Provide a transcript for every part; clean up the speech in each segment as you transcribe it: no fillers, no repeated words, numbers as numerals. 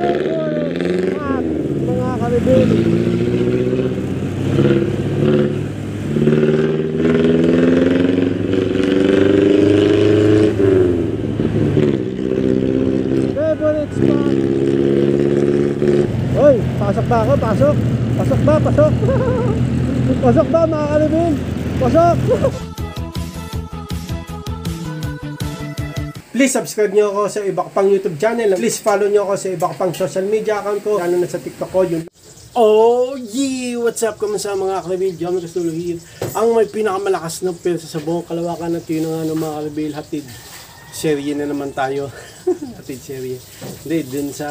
Mga kalibin, favorite spot. Hoy, pasok ba ako? Pasok. Pasok ba? Pasok. Pasok ba mga kalibin? Pasok. Please subscribe nyo ako sa iba ko pang YouTube channel. Please follow nyo ako sa iba ko pang social media account ko. Lalo na sa TikTok ko yun. Oh yeah! What's up? Kamusta mga kalibin? Jomar Castulo here. Ang may pinakamalakas na pwersa sa buong kalawakan at yun nga ng mga kalibin. Hatid serye na naman tayo. Hatid serye. Hindi, dun sa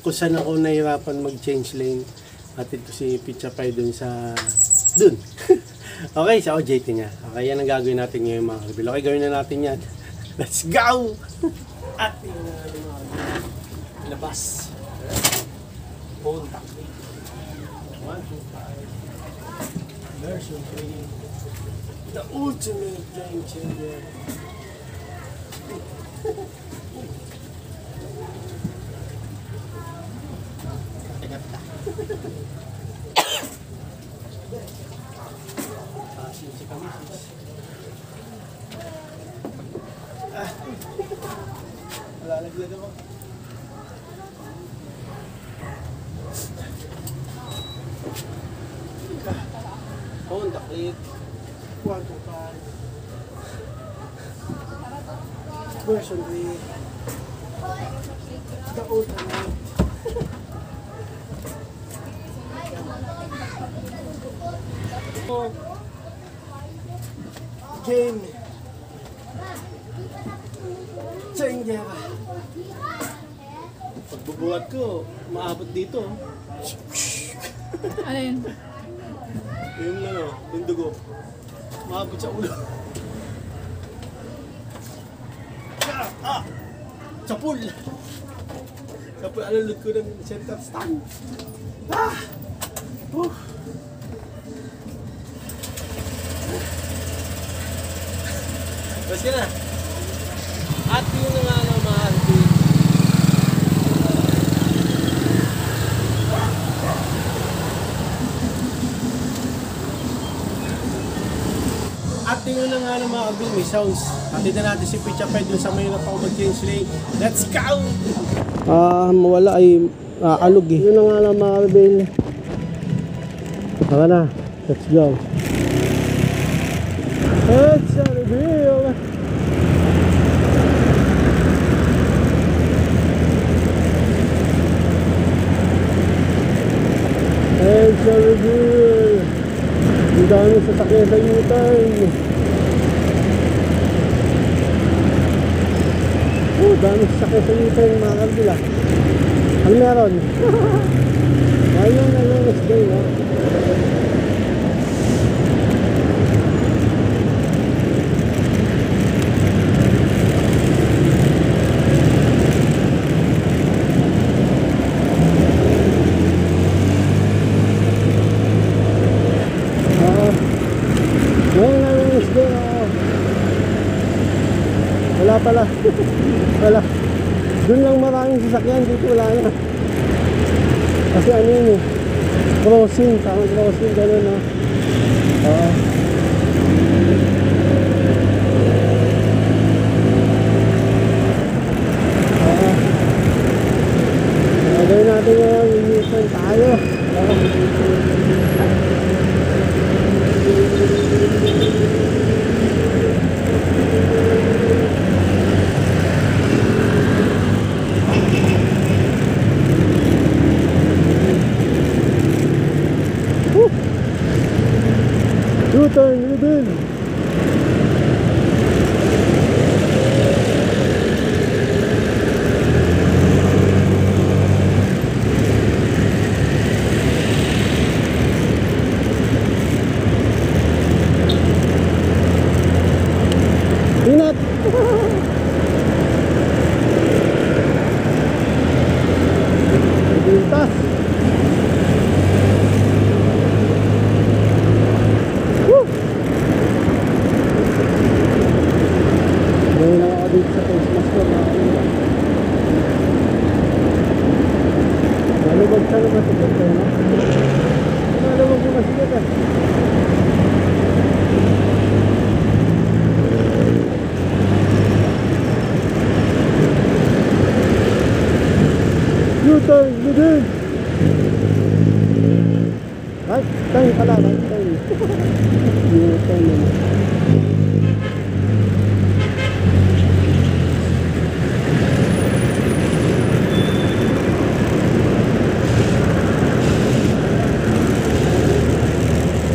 kung saan ako nahirapan mag-change lane. Hatid ko si Pizza Pie dun sa dun. Okay, sa OJT niya. Okay, yan ang gagawin natin ngayon mga kalibin. Okay, gawin na natin yan. Let's go! At yung labas. Phone tap. 1, 2, 5. Version 3. The ultimate game changer. Tagapta. Asin si Kamisis. Lalaglag ako. Honda Click 125 version 3 the ultimate. Game changer. Pagbubuhat ko, maabot dito. Ano yun? Yung ano, yung dugo. Maabot sa ulo. Sapul! Sapul, alulod ko ng center stand. Bas ka na. At yun na nga naman. At yun na nga naman mga kabin, may sounds. Atid na natin si Pizza Pie dun sa may na pang mag-change lane. Let's go! Mawala ay alog eh. Yun na nga naman mga kabin. Tara na, let's go. Let's reveal! Let's reveal! Ang dami sa sakya sa U-turn. Dami sa sakya sa U-turn mga kabila. Ano meron? Ayun na lang is day, no? Wala pala. Wala. Doon lang maraming sasakyan, dito wala na. Kasi ano yun eh, crossing, tamang crossing, gano'n no. Oo. Gawin natin ngayon, inisan tayo. U-turn, U-turn. Inat. Bintas. Ngayon lang ako dito sa face mask ko. Maluwag ka naman ito eh, no? Maluwag mo masigit eh. U-turn, U-turn! Right turn pala, right turn. U-turn naman.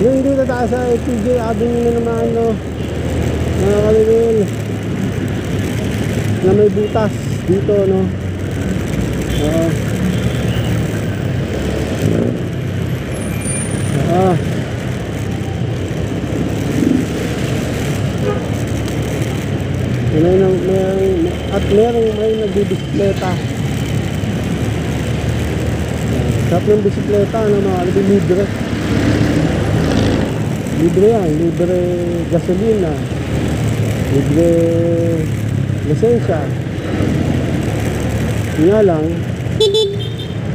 Yung dito tayo sa TJ Avenue na naman, no, mga kalibin, na may butas dito, no. May nagbibisikleta. Sarap ng bisikleta, ano, mga kalibin, libre. Libre yan, libre gasolina, libre lisensya. Yun nga lang,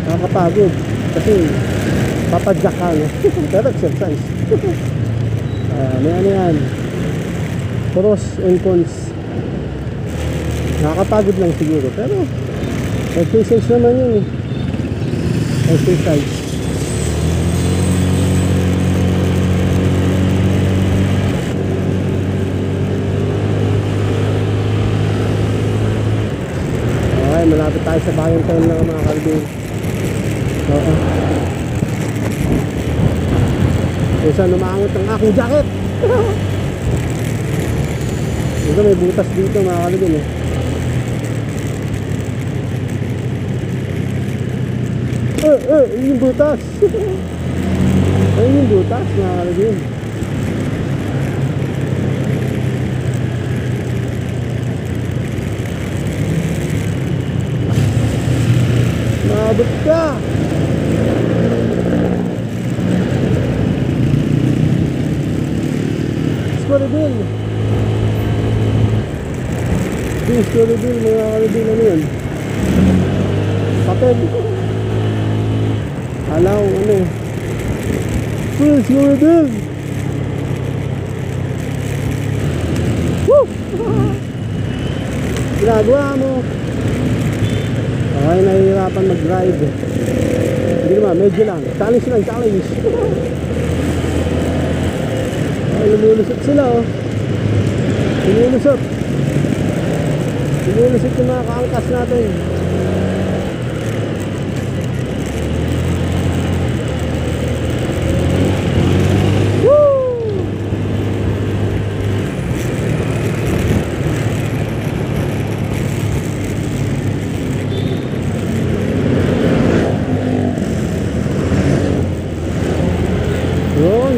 nakakapagod kasi papadyak ka, no? Pero exercise. May ano yan, pros and cons. Nakakapagod lang siguro, pero exercise naman yun eh. Exercise. Malapit tayo sa Valentine lang, mga kalibin. Oo. Kaysa numaangot ang aking jacket. Ito may butas dito, mga kalibin eh. Yung butas. Ayun yung butas, mga kalibin. Maabot ka. Squirrel. Yung squirrel, mga kalibin, ano yun? Papel. Alaw, ano? Squirrel. Woo! Ginagawa mo. Okay, nahihirapan mag-drive. Hindi naman, medyo lang. Challenge lang, challenge. Ay, lumulusot sila, oh. Lumulusot. Lumulusot yung mga kaangkas natin.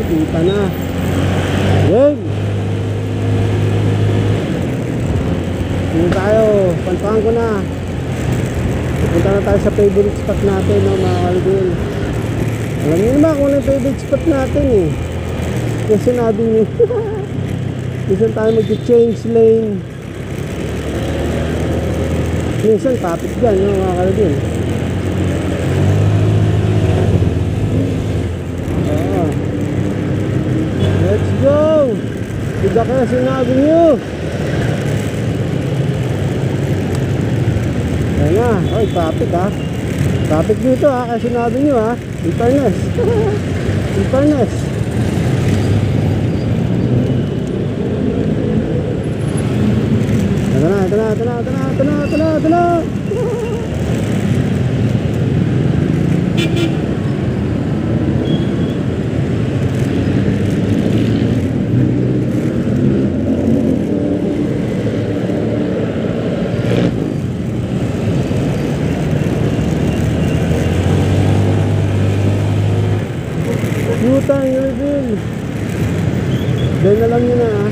Kita na. Yun. Dito tayo. Pantuhan ko na. Punta na tayo sa favorite spot natin, no, mga kalibin. Alam niyo naman kung ano yung favorite spot natin eh. Yung sinabi niyo. Minsan tayo mag-change lane. Minsan topic dyan, no, mga kalibin. Let's go! Diba kaya sinabi nyo? Ayan na. Oy, traffic ha. Traffic dito ha. Kaya sinabi nyo ha. In fairness. In fairness. Ito na, ito na, ito na, ito na, ito na, ito na, ito na. U-turn, U-turn. Diyan na lang yun ah.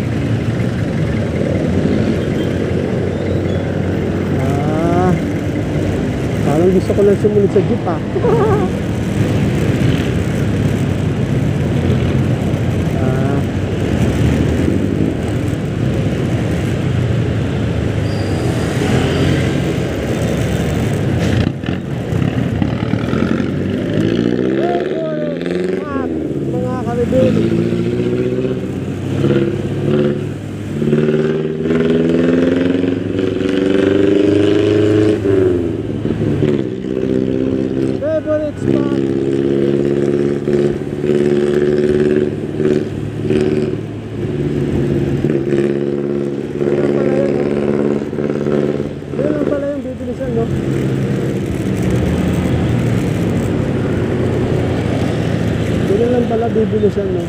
Parang gusto ko lang sumunod sa jeep ah. pala yung bibilisan, no? Ganun lang pala bibilisan, no?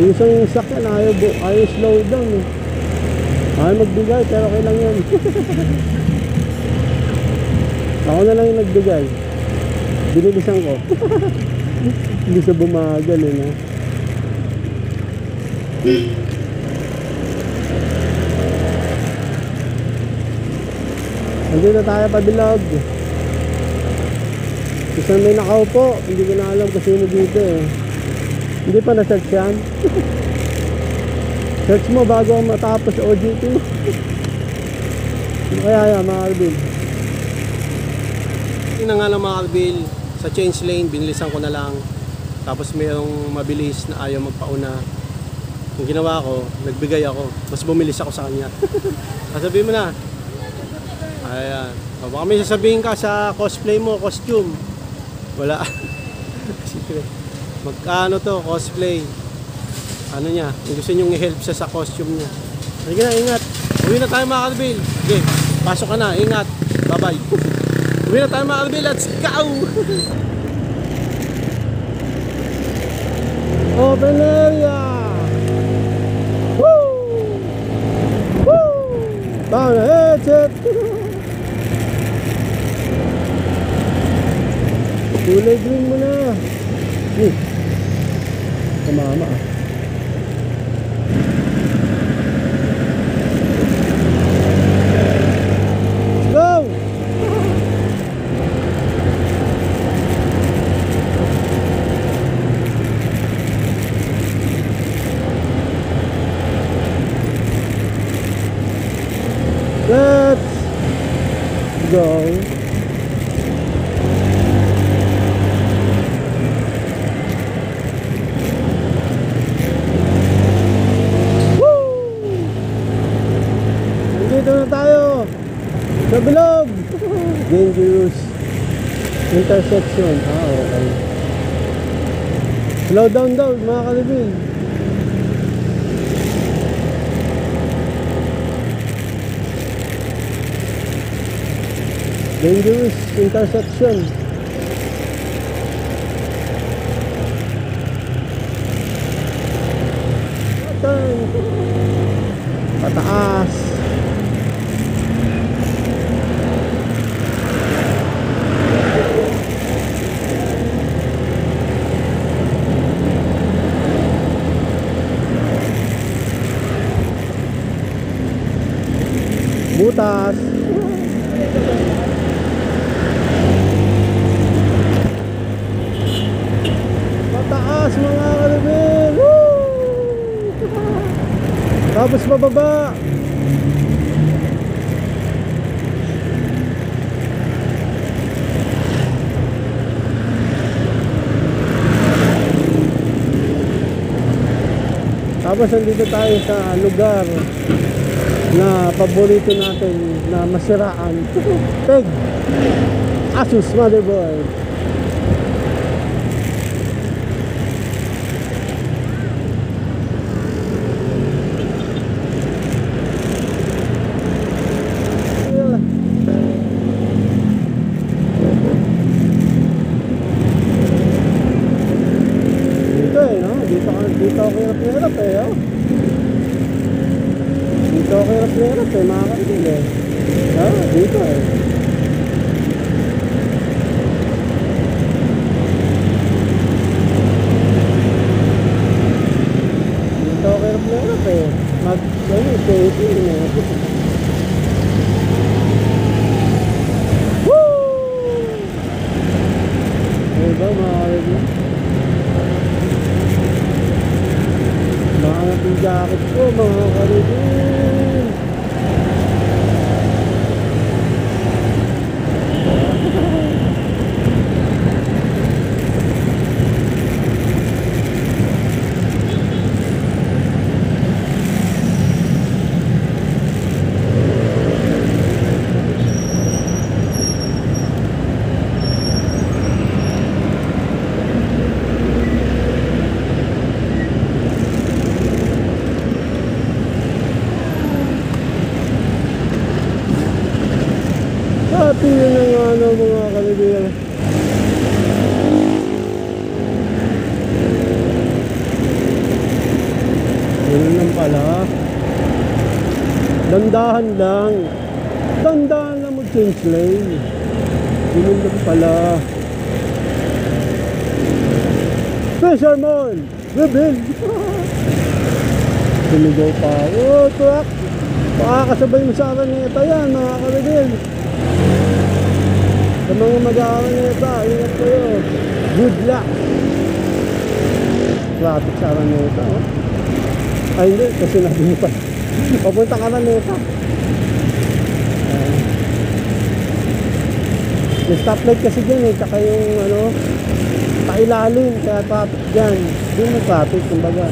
Yung isang sakyan ayaw slow down, no? Ayaw magbigay, pero okay lang yan. Ako na lang yung nagbigay. Binilisan ko. Hindi siya bumagal, eh, no? Nandito tayo pabilog. Isang may nakaupo, hindi ko na alam kung sino dito, eh. Hindi pa na-search yan. Search mo bago matapos OJT. Kaya yan, mga Albil. Yun na nga lang, mga Albil. Sa change lane, binilisan ko na lang. Tapos mayroong mabilis na ayaw magpauna. Yung ginawa ko, nagbigay ako. Mas bumilis ako sa kanya. Sabihin mo na. Ayan. Baka may sasabihin ka sa cosplay mo, costume. Wala. Secret. Magkano to, cosplay. Ano niya, kung gusto nyo i-help siya sa costume niya. Sige na, ingat. Uwi na tayo, mga Albil. Okay, pasok ka na, ingat. Bye-bye. Uwi na tayo, mga Albil. Let's go! Open area! Woo! Woo! Down the headset! Kulay green mo na. Kumama, ah. Go! Let's go. Dito na tayo sa bilog. Dangerous intersection. Okay. Slow down daw, mga Kalibin. Dangerous intersection. Turn. Pataas. Butas. Pataas, mga Kalibin. Woo! Tapos bababa. Tapos nandito tayo sa lugar na paborito natin na masiraan. Peg Asus motherboard. Dito, eh, no? Dito ako hirap eh, oh. Dito ako hirap eh, mga Kalibin, eh. Dito, eh. Dito ako hirap eh. Safety, eh. Woo! Diba, mga Kalibin? Maangat yung jacket ko, mga Kalibin. Yun ang ano mga kalibir. Yun lang pala. Dandahan lang. Dandahan lang mo change lane. Yun lang pala. Fisherman! Reveal! Sumigaw pa. Oh, truck! Pakakasabay mo sa Araneta yan, mga kalibir. Sa mga mag-Araneta, ingat kayo. Good luck! Traffic sa Araneta, oh. Ay, hindi, kasi nabi pa. Papunta ka Araneta. May stoplight kasi dyan eh, tsaka yung ano, pailalim, kaya traffic dyan. Hindi mo traffic, kumbaga.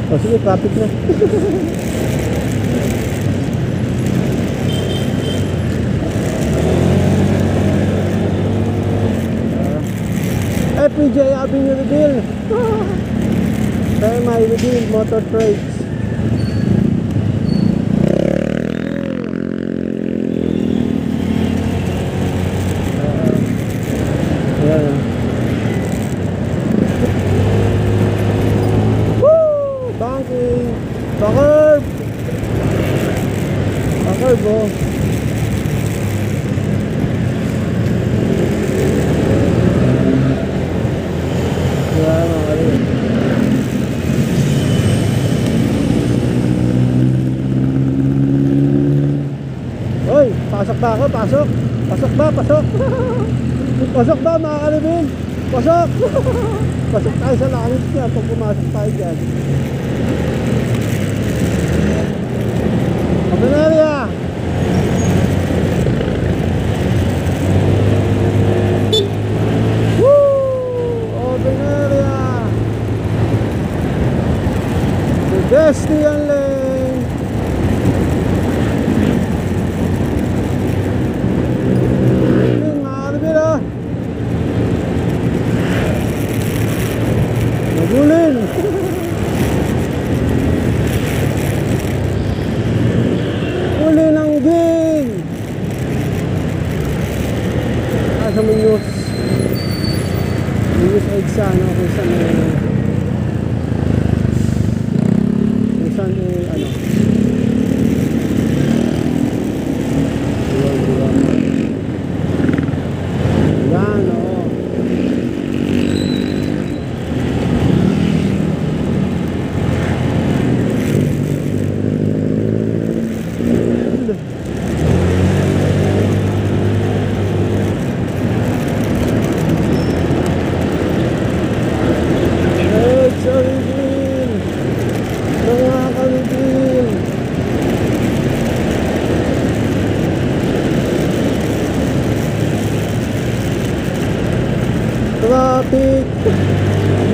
O sige, traffic na. FPJ Avenue Reveal. Kaya may Reveal Motor Trades. Ayan. Woo! Banking! Bakar! Bakar bro! Hoy, pasok ba ako? Pasok! Pasok ba? Pasok! Pasok ba mga kalibin? Pasok! Pasok tayo sa langit niya pag pumasok tayo dyan. Open area! Woo! Open area! Pedestrian lane! Nagulin! Uli ng ging! Sa Muñoz. Muñoz Edsa, ano, kung saan kung saan ano. Yan, oo. Traffic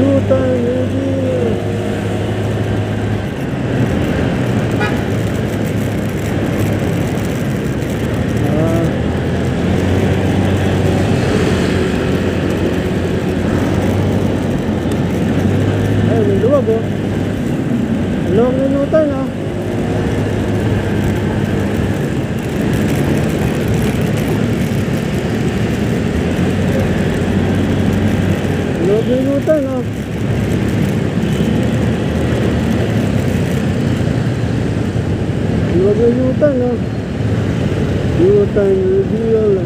U-turn reveal. Ay, may luwag oh. Luwag ng U-turn oh. Luwag ng U-turn oh. Luwag ng U-turn oh. U-turn reveal.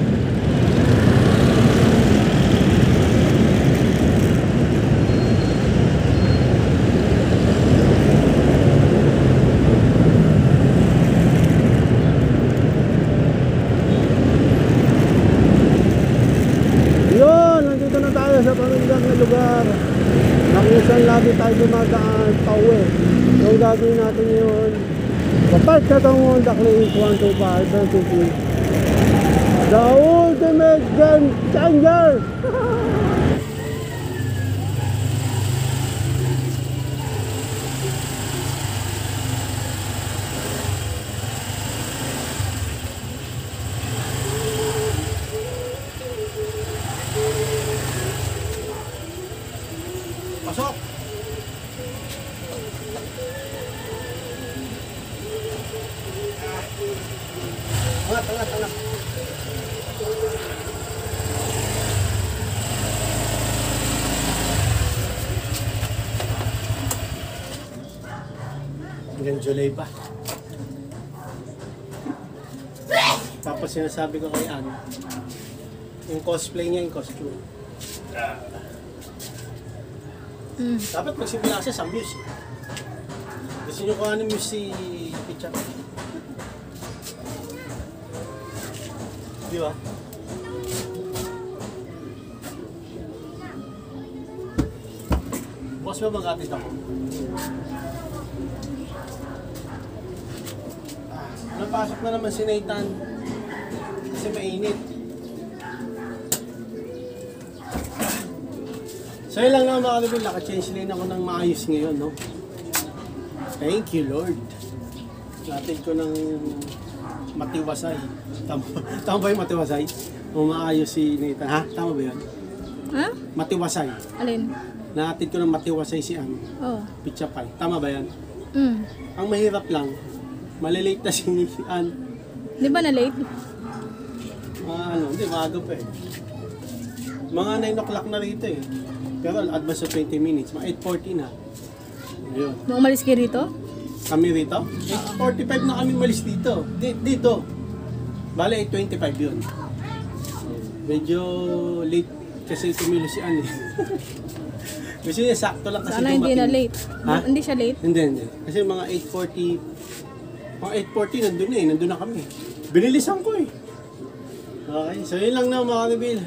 Sa pamindang na lugar na kung saan lagi tayo dumadaan pauwi. So gagawin natin yun, papark ka itong Honda Click 125 the ultimate game changer. Pasok! Angat. Hanggang July pa. Tapos sinasabi ko kay Ann, yung cosplay niya, yung costume. Dapat magsimula siya sa Muse. Gusto nyo kung ano Muse si Picha? Di ba? Boss ba mag-atid ako? Napasok na naman si Nathan kasi mainit. So yun lang naman mga kalibin, naka-change lane ako ng maayos ngayon, no? Thank you Lord. Natin ko ng matiwasay. Tama ba yung matiwasay? O maayos si Nathan, ha? Tama ba yun? Ha? Matiwasay. Alin? Natin ko ng matiwasay si Ann. Oh. Pitcha pie. Tama ba yan? Mm. Ang mahirap lang, malilate na si Ann. Di ba na late? Hindi, maaga pa eh. Mga 9 o'clock na rito eh. Pero advance of 20 minutes, mga 8:40 na. Ayun. Nung umalis kayo rito? Kami rito? 8:45 na kami malis dito. Dito. Bale, 8:25 yun. Medyo late kasi tumilo si Ann eh. Kasi niya sakto lang kasi Sana hindi na late. Ha? Hindi siya late? Hindi. Kasi mga 8:40 nandun na eh. Nandun na kami. Binilisan ko eh. Okay, so yun lang na mga kalibin.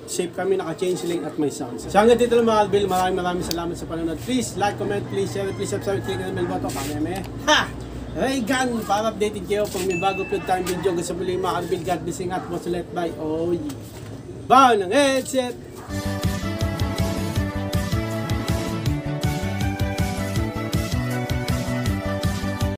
Safe kami, naka-change lane at may sounds. So hanggang dito lang mga kalibin. Maraming salamat sa panonood. Please like, comment, please share, please subscribe, click the bell button. Kameme. Ha! Raygun! Para updated kayo pag may bago upload tayong video. Gusto muli mga kalibin. God bless at most let by. Oh yeah. Bow ng headset!